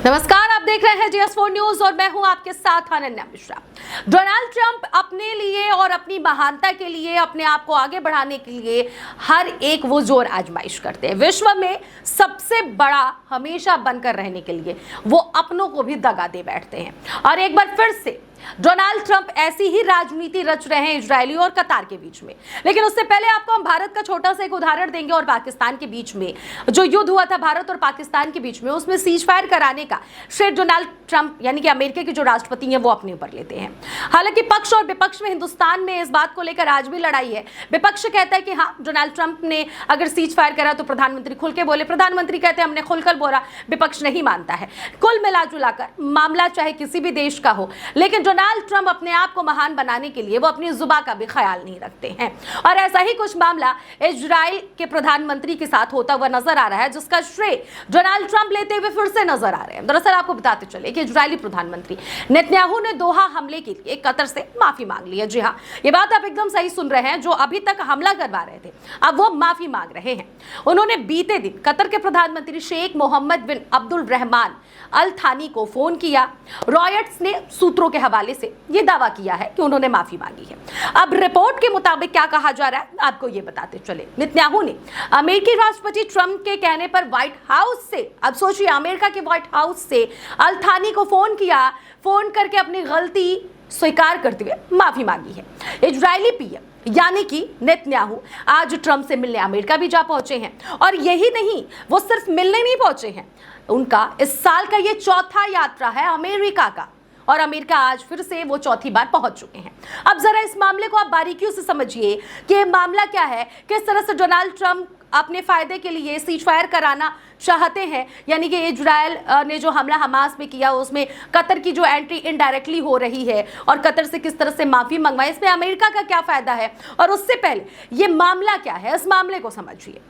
नमस्कार, आप देख रहे हैं GS4 न्यूज और मैं हूं आपके साथ अनन्या मिश्रा। डोनाल्ड ट्रंप अपने लिए और अपनी महानता के लिए, अपने आप को आगे बढ़ाने के लिए हर एक वो जोर आजमाइश करते हैं। विश्व में सबसे बड़ा हमेशा बनकर रहने के लिए वो अपनों को भी दगा दे बैठते हैं। और एक बार फिर से डोनाल्ड ट्रंप ऐसी ही राजनीति रच रहे हैं इजरायली और कतार के बीच में। लेकिन उससे पहले आपको हम भारत का छोटा सा एक उदाहरण देंगे और पाकिस्तान के बीच में जो युद्ध हुआ था भारत और पाकिस्तान के बीच में, उसमें सीज फायर कराने का श्रेय डोनाल्ड ट्रंप यानी कि अमेरिका के जो राष्ट्रपति हैं वो अपने ऊपर लेते हैं। हालांकि पक्ष और विपक्ष में हिंदुस्तान में इस बात को लेकर आज भी लड़ाई है। विपक्ष कहता है कि हाँ, डोनाल्ड ट्रंप ने अगर सीज फायर करा तो प्रधानमंत्री खुल के बोले, प्रधानमंत्री कहते हैं हमने खुलकर बोला, विपक्ष नहीं मानता है। कुल मिलाजुलाकर मामला चाहे किसी भी देश का हो, लेकिन डोनाल्ड ट्रंप अपने आप को महान बनाने के लिए वो अपनी जुबान का भी ख्याल नहीं रखते हैं। और ऐसा ही कुछ मामला इजराइल के प्रधानमंत्री के साथ होता हुआ नजर आ रहा है, जिसका श्रेय डोनाल्ड ट्रंप लेते हुए फिर से नजर आ रहे हैं। दरअसल आपको बताते चले कि इजरायली प्रधानमंत्री नेतन्याहू ने दोहा हमले के लिए कतर से माफी मांग ली है। जी हाँ, ये बात आप एकदम सही सुन रहे हैं। जो अभी तक हमला करवा रहे थे अब वो माफी मांग रहे हैं। उन्होंने बीते दिन कतर के प्रधानमंत्री शेख मोहम्मद बिन अब्दुल रहमान अल थानी को फोन किया। रॉयटर्स ने सूत्रों के हवाले से ये दावा किया है कि उन्होंने माफी मांगी है। अब रिपोर्ट के मुताबिक क्या कहा जा रहा है आपको ये बताते चले। नेतन्याहू ने अमेरिकी राष्ट्रपति ट्रंप के कहने पर व्हाइट हाउस से, अब सोचिए अमेरिका के व्हाइट हाउस से अल थानी को फोन किया, फोन करके अपनी गलती स्वीकार करते हुए माफी मांगी है। इजरायली पीएम यानी कि नेतन्याहू आज ट्रंप से मिलने अमेरिका भी जा पहुंचे हैं। और यही नहीं, वो सिर्फ मिलने नहीं पहुंचे हैं, उनका इस साल का ये चौथा यात्रा है अमेरिका का, और अमेरिका आज फिर से वो चौथी बार पहुंच चुके हैं। अब जरा इस मामले को आप बारीकियों से समझिए कि ये मामला क्या है, किस तरह से डोनाल्ड ट्रंप अपने फायदे के लिए सीज फायर कराना चाहते हैं। यानी कि इजराइल ने जो हमला हमास में किया उसमें कतर की जो एंट्री इनडायरेक्टली हो रही है और कतर से किस तरह से माफी मंगवाई, इसमें अमेरिका का क्या फायदा है, और उससे पहले ये मामला क्या है, इस मामले को समझिए।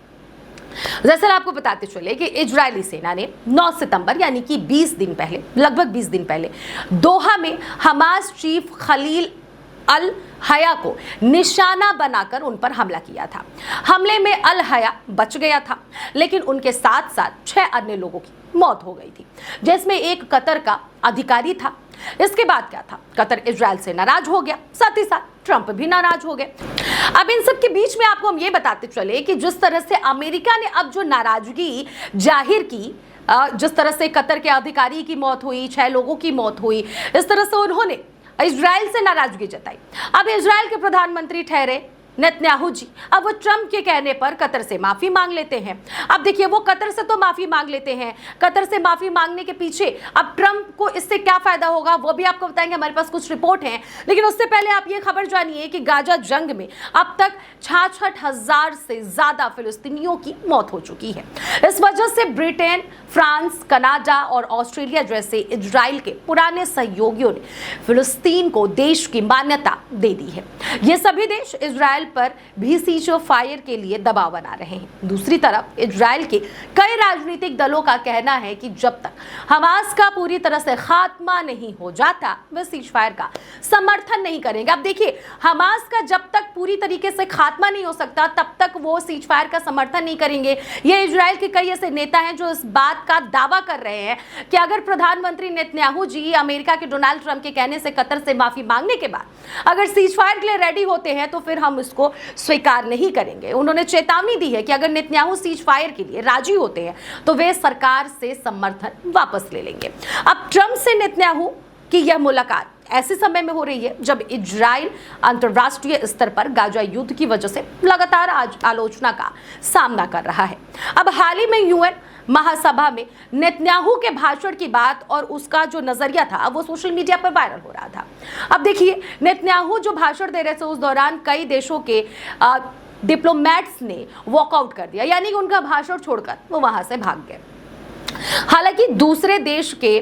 दरअसल आपको बताते चले कि इजरायली सेना ने 9 सितंबर यानी कि 20 दिन पहले, लगभग 20 दिन पहले दोहा में हमास चीफ खलील अल हया को निशाना बनाकर उन पर हमला किया था। हमले में अल हया बच गया था, लेकिन उनके साथ साथ 6 अन्य लोगों की मौत हो गई थी, जिसमें एक कतर का अधिकारी था। इसके बाद क्या था, कतर इजराइल से नाराज हो गया, साथ ही साथ ट्रंप भी नाराज हो गए। अब इन सब के बीच में आपको हम ये बताते चले कि जिस तरह से अमेरिका ने अब जो नाराजगी जाहिर की, जिस तरह से कतर के अधिकारी की मौत हुई, 6 लोगों की मौत हुई, इस तरह से उन्होंने इजराइल से नाराजगी जताई। अब इजराइल के प्रधानमंत्री ठहरे नेतन्याहू जी, अब वो ट्रंप के कहने पर कतर से माफी मांग लेते हैं। अब देखिए, वो कतर से तो माफी मांग लेते हैं, कतर से माफी मांगने के पीछे अब ट्रंप को इससे क्या फायदा होगा वो भी आपको बताएंगे, हमारे पास कुछ रिपोर्ट हैं। लेकिन उससे पहले आप ये खबर जानिए कि गाजा जंग में अब तक 66,000 से ज्यादा फिलिस्तीनियों की मौत हो चुकी है। इस वजह से ब्रिटेन, फ्रांस, कनाडा और ऑस्ट्रेलिया जैसे इजराइल के पुराने सहयोगियों ने फिलिस्तीन को देश की मान्यता दे दी है। ये सभी देश इजराइल पर भी सीज फायर के लिए दबाव बना रहे हैं। दूसरी तरफ इजराइल के कई राजनीतिक दलों का कहना है कि जब तक हमास का पूरी तरह से खात्मा नहीं हो जाता वे सीज फायर का समर्थन नहीं करेंगे। अब देखिए, हमास का जब तक पूरी तरीके से खात्मा नहीं हो सकता तब तक वो सीज फायर का समर्थन नहीं करेंगे। ये इजराइल के कई ऐसे नेता हैं जो इस बात का दावा कर रहे हैं कि अगर प्रधानमंत्री नेतन्याहू जी अमेरिका के डोनाल्ड ट्रंप के कहने से कतर से माफी मांगने के बाद अगर सीज फायर के लिए रेडी होते हैं तो फिर हम को स्वीकार नहीं करेंगे। उन्होंने चेतावनी दी है कि अगर नेतन्याहू सीज फायर के लिए राजी होते हैं तो वे सरकार से समर्थन वापस ले लेंगे। अब ट्रंप से नेतन्याहू की यह मुलाकात ऐसे समय में हो रही है जब इजराइल अंतरराष्ट्रीय स्तर पर गाजा युद्ध की वजह से लगातार आलोचना का सामना कर रहा है। अब हाल ही में यूएन महासभा में नेतन्याहू के भाषण की बात और उसका जो नजरिया था वो सोशल मीडिया पर वायरल हो रहा था। अब देखिए, नेतन्याहू जो भाषण दे रहे थे उस दौरान कई देशों के डिप्लोमेट्स ने वॉकआउट कर दिया, यानी कि उनका भाषण छोड़कर वो वहां से भाग गए। हालांकि दूसरे देश के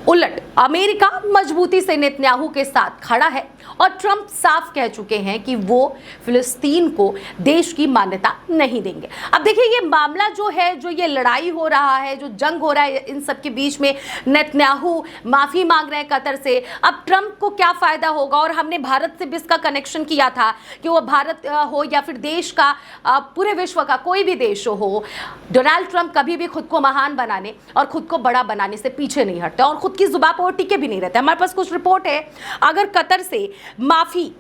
उलट अमेरिका मजबूती से नेतन्याहू के साथ खड़ा है और ट्रंप साफ कह चुके हैं कि वो फिलिस्तीन को देश की मान्यता नहीं देंगे। अब देखिए, ये मामला जो है, जो ये लड़ाई हो रहा है, जो जंग हो रहा है, इन सब के बीच में नेतन्याहू माफी मांग रहे हैं कतर से। अब ट्रंप को क्या फायदा होगा? और हमने भारत से भी इसका कनेक्शन किया था कि वो भारत हो या फिर देश का, पूरे विश्व का कोई भी देश हो, डोनाल्ड ट्रंप कभी भी खुद को महान बनाने और खुद को बड़ा बनाने से पीछे नहीं हटते और खुद की जुबान पर टिके भी नहीं रहते। हमारे पास कुछ रिपोर्ट है, अगर कतर से माफी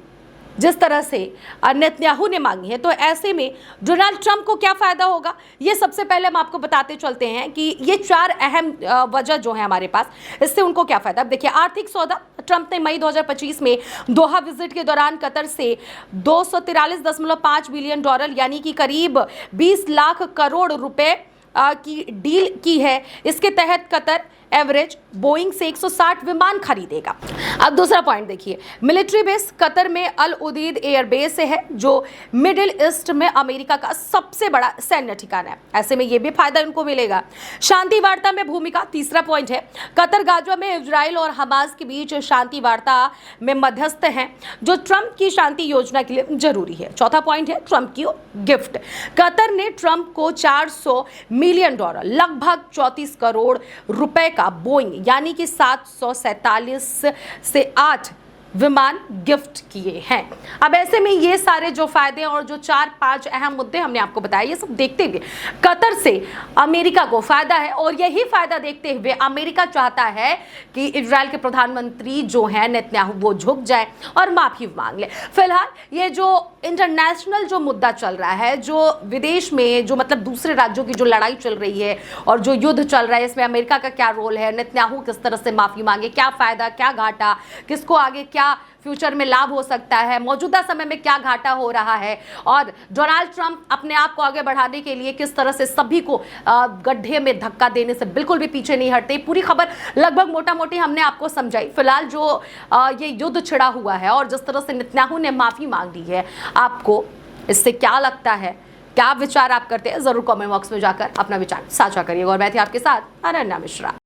जिस तरह से नेतन्याहू ने मांगी है, तो ऐसे में डोनाल्ड ट्रंप को क्या फायदा होगा? ये सबसे पहले हम आपको बताते चलते हैं कि ये 4 अहम वजह जो है हमारे पास, इससे उनको क्या फायदा। अब देखिए, आर्थिक सौदा, ट्रंप ने मई 2025 में दोहा विजिट के दौरान कतर से $243.5 बिलियन यानी कि करीब 20 लाख करोड़ रुपए की डील की है। इसके तहत कतर एवरेज बोइंग से 160 विमान खरीदेगा। अब दूसरा पॉइंट देखिए, मिलिट्री बेस कतर में अल उदीद एयर बेस है, जो मिडिल ईस्ट में अमेरिका का सबसे बड़ा सैन्य ठिकाना है। ऐसे में ये भी फायदा इनको मिलेगा। शांति वार्ता में भूमिका, तीसरा पॉइंट है, कतर गाजा में इजराइल और हमास के बीच शांति वार्ता में मध्यस्थ हैं, जो ट्रंप की शांति योजना के लिए जरूरी है। चौथा पॉइंट है ट्रंप की गिफ्ट। कतर ने ट्रंप को $400 मिलियन, लगभग 34 करोड़ रुपए का बोइंग यानी कि 747 से 8 विमान गिफ्ट किए हैं। अब ऐसे में ये सारे जो फायदे और जो 4-5 अहम मुद्दे हमने आपको बताए, ये सब देखते हुए कतर से अमेरिका को फायदा है और यही फायदा देखते हुए अमेरिका चाहता है कि इजराइल के प्रधानमंत्री जो हैं नेतन्याहू, वो झुक जाए और माफी मांग ले। फिलहाल ये जो इंटरनेशनल जो मुद्दा चल रहा है, जो विदेश में जो मतलब दूसरे राज्यों की जो लड़ाई चल रही है और जो युद्ध चल रहा है, इसमें अमेरिका का क्या रोल है, नेतन्याहू किस तरह से माफी मांगे, क्या फायदा क्या घाटा, किसको आगे क्या फ्यूचर में लाभ हो सकता है, मौजूदा समय में क्या घाटा हो रहा है, और डोनाल्ड ट्रंप अपने आप को आगे बढ़ाने के लिए किस तरह से सभी को गड्ढे में धक्का देने से बिल्कुल भी पीछे नहीं हटते। पूरी खबर लगभग मोटा मोटी हमने आपको समझाई। फिलहाल जो ये युद्ध छिड़ा हुआ है और जिस तरह से नेतन्याहू ने माफी मांग ली है, आपको इससे क्या लगता है, क्या विचार आप करते हैं, जरूर कमेंट बॉक्स में जाकर अपना विचार साझा करिएगा। और मैं थी आपके साथ अनन्या मिश्रा।